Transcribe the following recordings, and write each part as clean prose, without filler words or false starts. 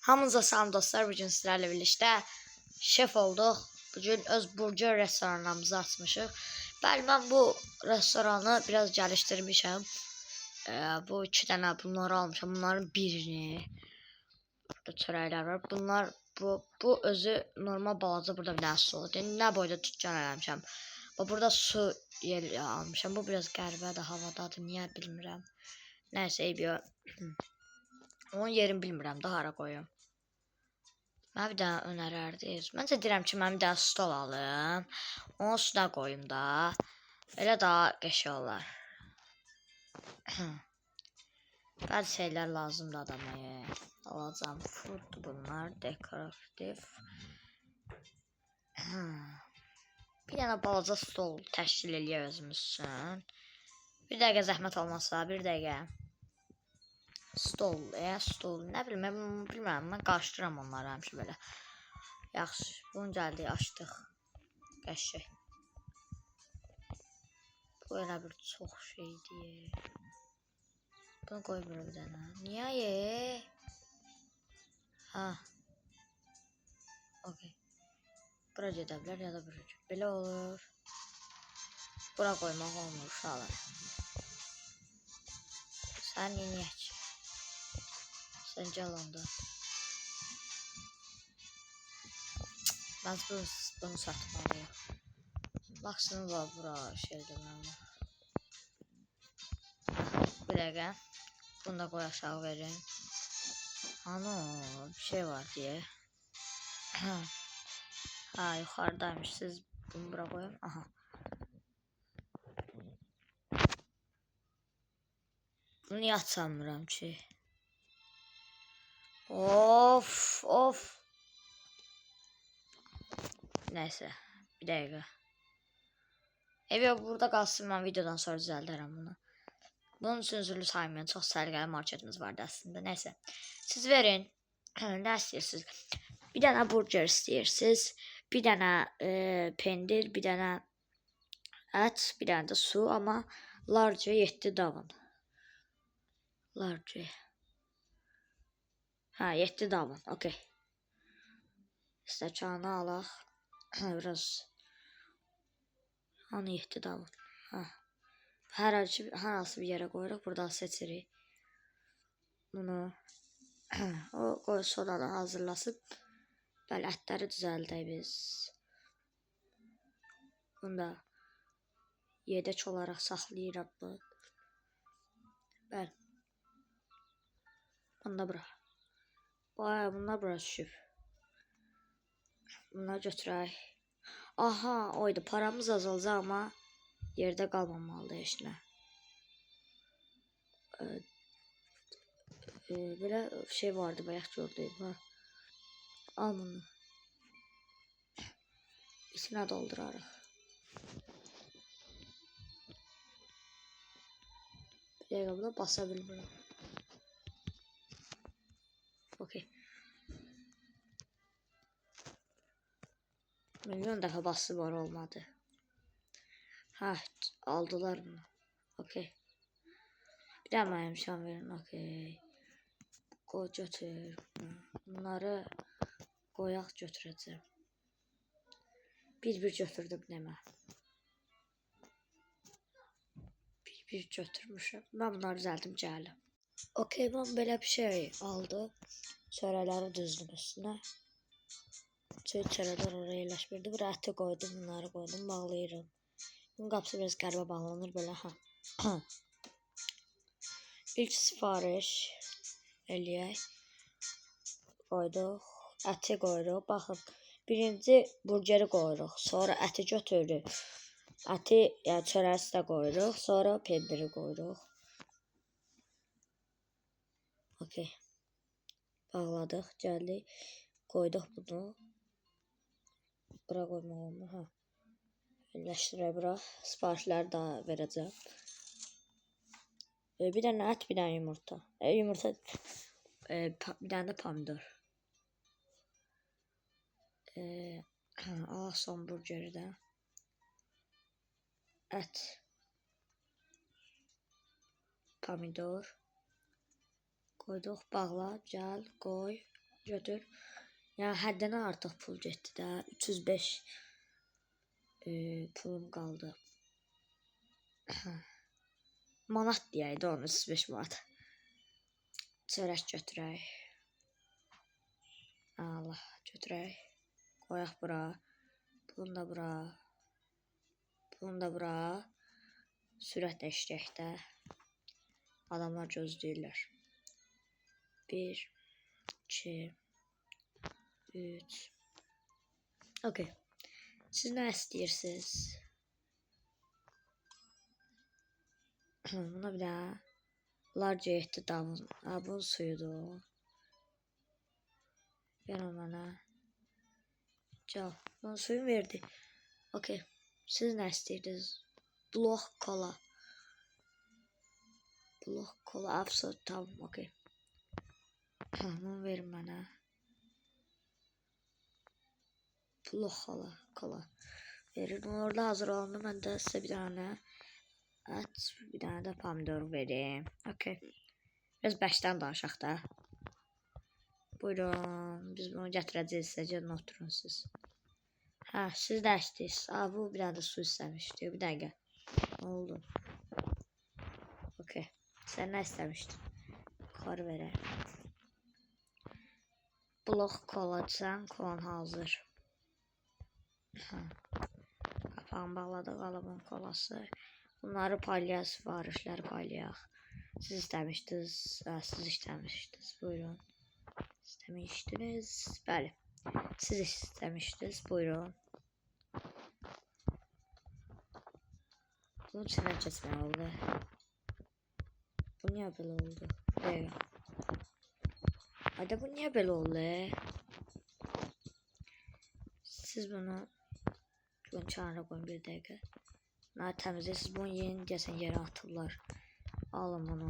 Hamınıza salam dostlar. Bugün sizlerle birlikte şef olduk. Bugün öz burger restoranımızı açmışıq. Bəli, mən bu restoranı biraz geliştirmişəm. Bu iki tane bunları almışam. Bunların birini. Burada çörəklər var. Bunlar bu özü normal balaca, burada bir dənə su. Yəni nə boyda tüccar eləmişəm. Burada su yeri almışam. Bu biraz qəribədir, havadadır. Niyə bilmirəm. Nəysə, eybi. Onun yerini bilmirəm, daha hara qoyum. Mən bir dənə önərərdiniz. Məncə deyirəm ki, mən bir dənə stol alım. Onu üstünə qoyum da. Elə daha qəşəng olar. Bəzi şeylər lazımdır adama. Alacağım. Food bunlar. Dekoratif. Bir dənə balaca stol təşkil eləyək özümüz üçün. Bir dəqiqə zəhmət olmazsa, bir dəqiqə. Stol, stol, nə bilmirəm, mən qarışdıram onları həmişə belə. Yaxşı, bunu gəldik, açdıq. Qəşəng. Bu elə bir çox şeydir. Bunu qoy bura bir dənə. Niyə? Ha. Okey. Bura gedə bilər, ya da bura. Belə olur. Bura qoymaq olmur, uşaqlar. Sən yeniyək. Sən gəl onda. Mən bunu satmalıyım. Maksimum var bura şeydir mənim. Bir dəqiqə. Bunu da qoy aşağı verin. Ano, bir şey var deyə. Ha, yuxarıdaymış. Siz bunu bura qoyun. Aha. Bunu niyə açamıram ki? Of. Neyse. Bir dəqiqə. Burada qalsın, mən videodan sonra düzəldərəm bunu. Bunun üçün üzrlü saymayın. Çox səliqəli marketimiz vardı əslində. Neyse. Siz verin. Nə istəyirsiniz? Bir dənə burger istəyirsiniz. Bir dənə pendir. Bir dənə ət. Bir dənə də su. Amma large 7 davın. Large. Ha, 7 davın. Okey. Stəkanı alaq. Biraz. Hani 7 davın. Ha. Hər hansı bir yerə qoyuruq. Burada seçirik. Bunu o qoy sodadan hazırlasın. Bəli, ətləri düzəldək biz. Bunu da yedək olaraq saxlayıram bu. Bəli. Bunu da bura. Bunlar bura düşüb. Bunları götürək. Aha, oydu. Paramız azalacaq, amma yerdə qalmamalıdır heç nə. Belə şey vardı, bayaq gördük. Al bunu. İçinə doldurarıq. Bir dəqiqə buna basa bilmirəm. Okey. Milyon dəfə bası var, olmadı. Ha, aldılar bunu. Okey. Bir də mənim şan verin. Okey. Qoy götür. Bunları qoyaq götürəcəm. Bir götürdüm demə. Bir götürmüşəm. Mən bunları düzəldim gəlim. Okey, mən belə bir şey aldım. Çörəkləri düzdüm üstünə. Çörəklər oraya yerləşmirdi. Bura əti qoydum, bunları qoydum, bağlayıram. Bunun qapısı biraz qəribə bağlanır belə. Ha. İlk sifariş eləyək. Qoyduq. Əti qoyuruq. Baxın. Birinci burgeri qoyuruq. Sonra əti götürürük. Əti, yəni çörəsi də qoyuruq. Sonra pendiri qoyuruq. Okey. Bağladıq. Gəldik. Qoyduq bunu. Bura qoymaq olmur. Ha. Birləşdirək bura. Sifarişləri da verəcəm. Bir dənə ət, bir dənə yumurta. Yumurta, bir dənə də pomidor. Alaq son burgeri də. Ət. Pomidor. Qoyduq, bağla, gəl, qoy. götür. Yəni həddən artıq pul getdi də. 305 pulum qaldı. Manat deyək də onu, 305 manat. Çörək götürək. Allah, götürək. Qoyaq bura. Bunu da bura. Bunu da bura. Sürətlə işləyək də. Adamlar gözləyirlər. 1, 2, 3. Okey. Siz nə istəyirsiniz? Buna bir də large etdi davun. Bunun suyudur. Ver o mənə. Cal. Bunun suyu verdi. Okey. Siz nə istəyirsiniz? Block kola. Block kola. Absolut tamam. Okey. Bunu verin mənə. Block kola. Verin. Orada hazır olanda mən də sizə bir dənə ət, bir dənə də pomidor vereyim. Okey. Biraz bəşdən danışaq da. Buyurun. Biz bunu gətirəcəyik sizə. Gəlin oturun siz. Hə, siz də istəyirsiniz. Bu bir dənə də su istəmişdi. Bir dəqiqə. Nə oldu? Okey. Sən nə istəmişdin? Yuxarı verək. Block kola sən, kolan hazır. Qapağını bağladıq, alımın kolası. Bunları paylayaq, sifarişləri paylayaq. Siz istəmişdiniz, siz istəmişdiniz. Buyurun. İstəmişdiniz. Bəli. Siz istəmişdiniz. Buyurun. Bunun içindən keçmək oldu. Bu niyə belə oldu? Ayda bu niyə belə oldu? Siz bunu kənara qoyun bir dəqiqə. Bunları təmizləyin. Siz bunu yeni deyəsən yerə atıblar. Alın bunu.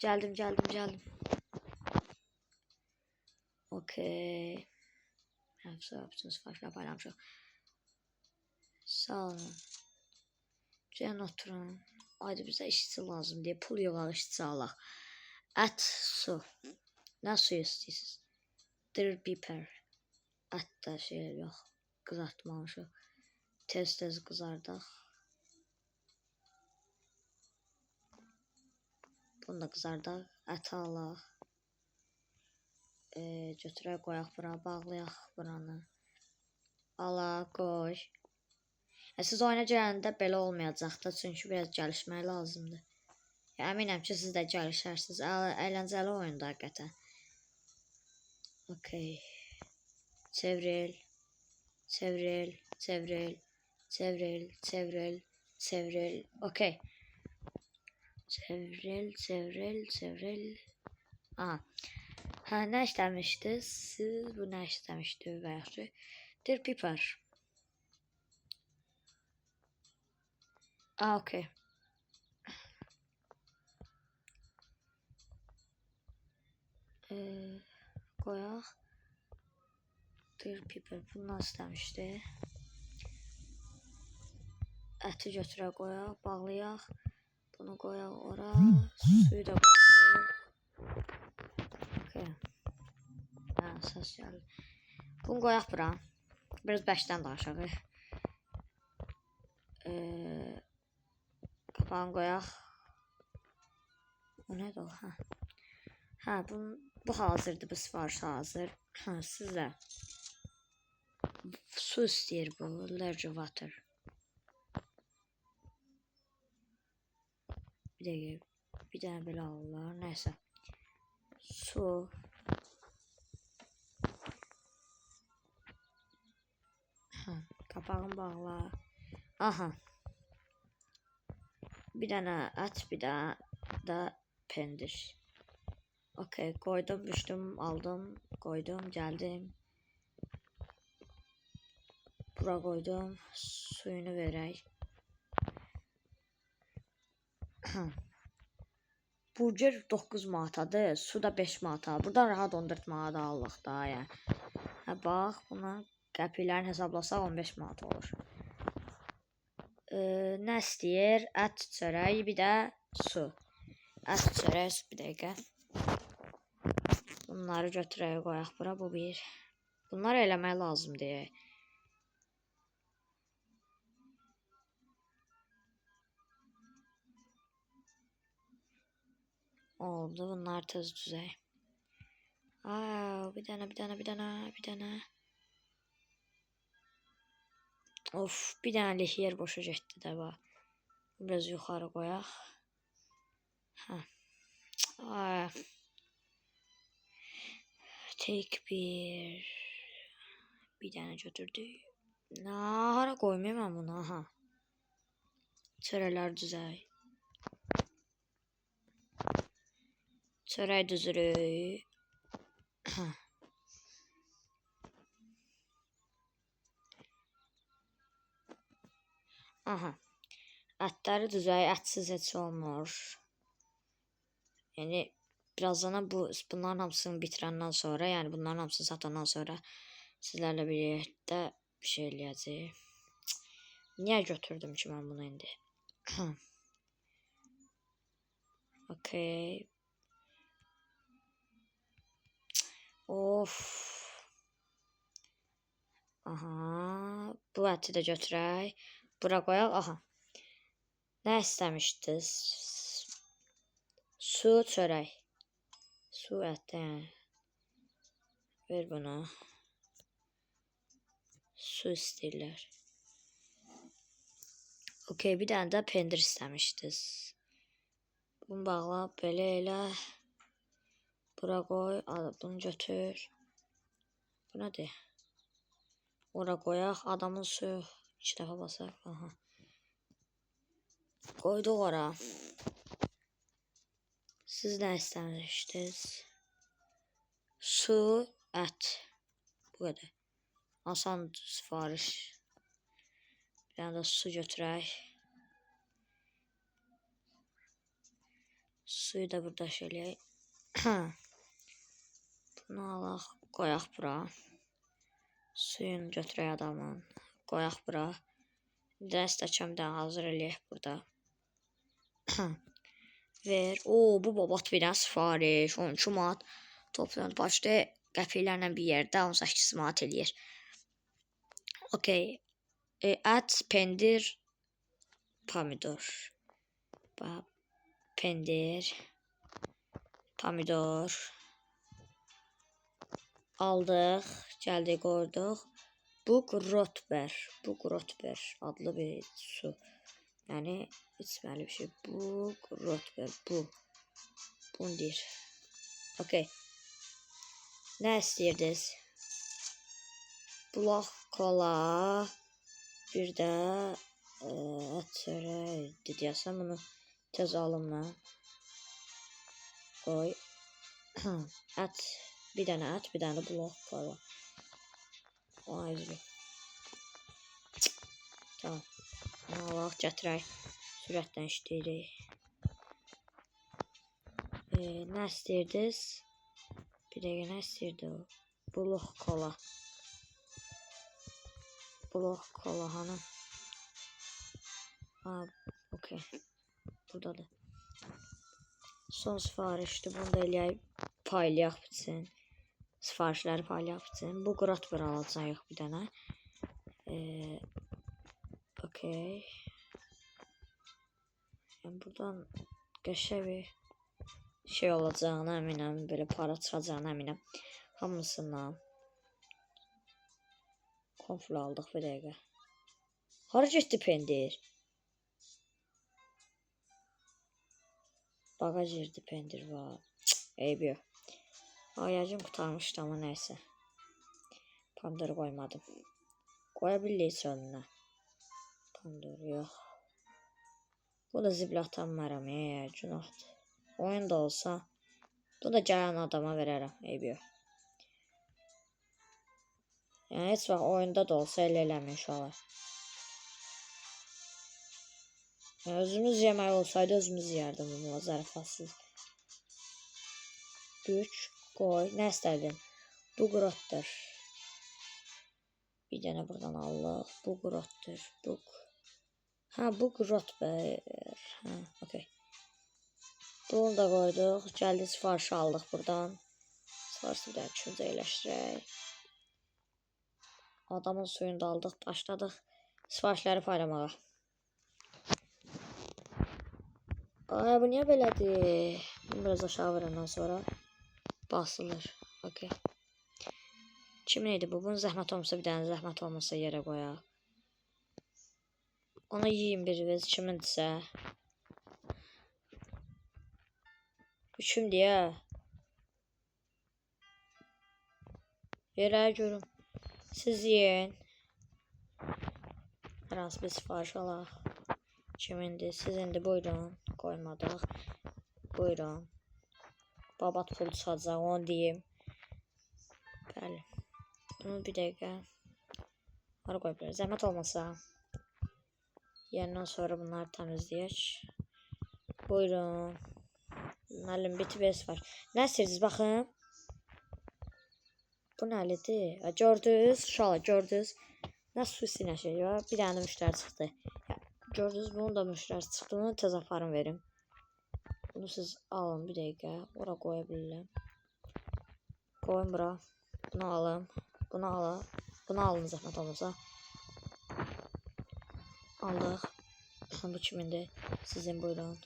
Gəldim. Okey. Bütün sifarişlər paylamışıq. Sağ olun. Gəlin oturun. Ayda bizə işçi lazım deyə pul yox, işçi alaq. Ət, su. Nə suyu istəyirsiniz? Dir biber. Ət də şey yox. Qızartmamışıq. Tez qızardaq. Bunu da qızardaq. Əti alaq. Götürək qoyaq bura. Bağlayaq buranı. Alaq, qoy. Siz oyuna gələndə belə olmayacaq da. Çünki biraz gəlişmək lazımdır. Əminəm ki siz də gəlişərsiniz. Əyləncəli oyunda həqiqətən. Okey. Çevril. Okey. Çevril. Aha. Nə işləmişdiniz? Siz bu nə işləmişdiniz və yaxşı? Dir piper. Okey. Qoyaq. Dir piper. Bundan istəmişdi. Əti götürək qoyaq. Bağlayaq. Bunu qoyaq ora. Suyu da qoyaq. Okey. Səs gəldi. Bunu qoyaq bura. Biraz bəşdən danışaq. Qapağını qoyaq. Bu nədir o? Bu hazırdır. Bu sifariş hazır. Sizə su istəyir bu. Large water. Bir dəqiqə. Bir dənə belə alırlar. Nəysə. Su. Qapağını bağla. Aha. Bir dənə ət, bir dənə də pendir. Okey, qoydum, düşdüm, aldım, qoydum, gəldim. Bura qoydum, suyunu verək. Burger 9 manatadır, su da 5 manata. Buradan rahat 14 manata alıq da, yəni. Bax, buna qəpiklərini hesablasaq 15 manat olur. Nə istəyir? Ət çörək, bir də su. Ət çörək, bir dəqiqə. Bunları götürək qoyaq bura. Bu bir. Bunlar eləmək lazımdır. Oldu. Bunlar tez düzək. Bir dənə. Of, bir dənəlik yer boşa getdi də bax. Biraz yuxarı qoyaq. Take bir dənə götürdük. Hara qoymayayım mən bunu? Aha. Çörəklər düzək. Çörək düzürük. Aha. Ətləri düzək, ətsiz heç olmur. Yəni birazdan bunların hamısını bitirəndən sonra, yəni bunların hamısını satandan sonra sizlərlə birlikdə bir şey eləyəcəyik. Niyə götürdüm ki mən bunu indi? Okay. Of. Aha. Bu əti də götürək. Bura qoyaq. Aha. Nə istəmişdiniz? Su, çörək. Su, ətdə yəni. Ver bunu. Su istəyirlər. Okay, bir dənə də pendir istəmişdiniz. Bunu bağla, belə elə. Bura qoy, bunu götür. Bu nədir? Ora qoyaq, adamın suyu 2 dəfə basaq. Aha. Qoyduq ora. Siz nə istəmişdiniz? Su, ət. Bu qədər. Asan sifariş. Bir dənə də su götürək. Suyu da burada şeləyək. Bunu alaq, qoyaq bura. Suyunu götürək adamın. Qoyaq bura. Bir də stəkan hazır eləyək burada. Ver. Bu babat bir dənə sifariş. 12 manat. Toplanıb başda qəpiklərlə bir yerdə 18 manat eləyir. Okay. Ət, pendir, pomidor. Pendir, pomidor. Aldıq, gəldik, qoyduq. Bu grotber adlı bir su. Yəni içməli bir şey. Bu grotber, bu. Bunu deyir. Okay. Nə istəyirdiniz? Bulaq, kola, bir də çörək deyəsən, bunu tez alım mən. Qoy. Ət, bir dənə ət, bir dənə bulaq, kola. Üzrü. Tamam. Alaq, gətirək. Sürətdən işləyirik. Nə istəyirdiniz? Bir dəqiqə, nə istəyirdi o? Bulaq, kola. Bulaq, kola, hanı? Okay. Buradadır. Son sifarişdir. Bunu da eləyək, paylayaq bitsin. Sifarişləri paylayaq bitsin. Bu grotber alacağıq bir dənə. Okay. Yəni buradan qəşəng bir şey olacağına əminəm. Belə para çıxacağına əminəm. Hamısından. Konflu aldıq bir dəqiqə. Hara getdi pendir? Bagaj yerdə pendir var. Eyb yox. Ayacım qutarmışdı amma nəysə. Pomidor qoymadım. Qoya bilirik önünə. Pomidor yox. Bu da zibil atanmaram. Günahdır. Oyun da olsa. Bu da gələn adama verərəm. Eyb yox. Yəni heç vaxt oyunda da olsa elə eləmək uşaqlar. Yəni özümüz yemək olsaydı özümüz yeyərdim bununla zarafatsız. Güc, qoy. Nə istədin? Bu grotdur. Bir dənə buradan alıq. Bu grotdur. Bu grotber. Okay. Bunu da qoyduq. Gəldi sifarişi aldıq buradan. Sifarişi bir dənə üçüncü eləşdirək. Adamın suyunu da aldıq, başladıq sifarişləri paylamağa. Ay, bu niyə belədir? Bunu biraz aşağı verəndən sonra basılır. Okay. Kimin idi bu? Bunun zəhmət olmasa bir dənə, zəhmət olmasa yerə qoyaq. Onu yiyin bir vez, kimindirsə. Üçümdür ya. Yerə görüm. Siz yiyin. Hər hansı bir sifariş alaq. Kimindir? Siz indi buyurun. Koymadıq. Buyurun. Babat pul çıxacaq, onu deyim. Bəli. Bunu bir dəqiqə. Hara qoy bilir. Zəhmət olmasa. Yerindən sonra bunları təmizləyək. Buyurun. Müəllim bitib var. Nə istəyirsiniz? Baxın. Bu nəlidir? Gördünüz? Uşaqlar gördünüz? Nə susi nə şey var? Bir dənə müştəri çıxdı. Gördünüz? Bunun da müştəri çıxdı. Bunu tez aparın verim. Bunu siz alın bir dəqiqə. Ora qoya bilirəm. Qoyun bura. Bunu alın. Bunu alın. Bunu alın zəhmət olmasa. Aldıq. Bu kimindir? Sizin buyurun.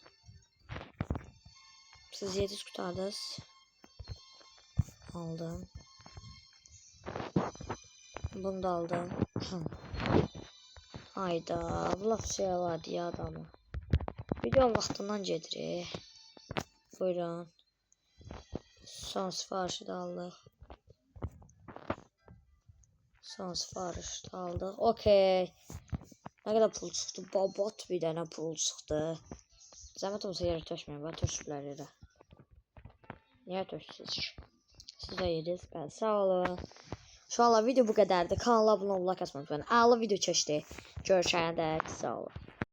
Siz 7 qutardınız. Aldım. Bunu da aldım. Hayda. Bu laf şey vardı ya adamı. Videonun vaxtından gedirik. Buyurun. Son sifarişi də aldıq. Son sifarişi də aldıq. Okey. Nə qədər pul çıxdı? Babat bir dənə pul çıxdı. Zəhmət olmasa yerə tökməyin. Bax töküblər yerə. Niyə töksünüz ki? Siz də yediniz. Bəli, sağ olun. Şu anla video bu qədərdir. Kanala abunə olmayı unutmayın. Əla video keçdi. Görüşənədək sağ olun.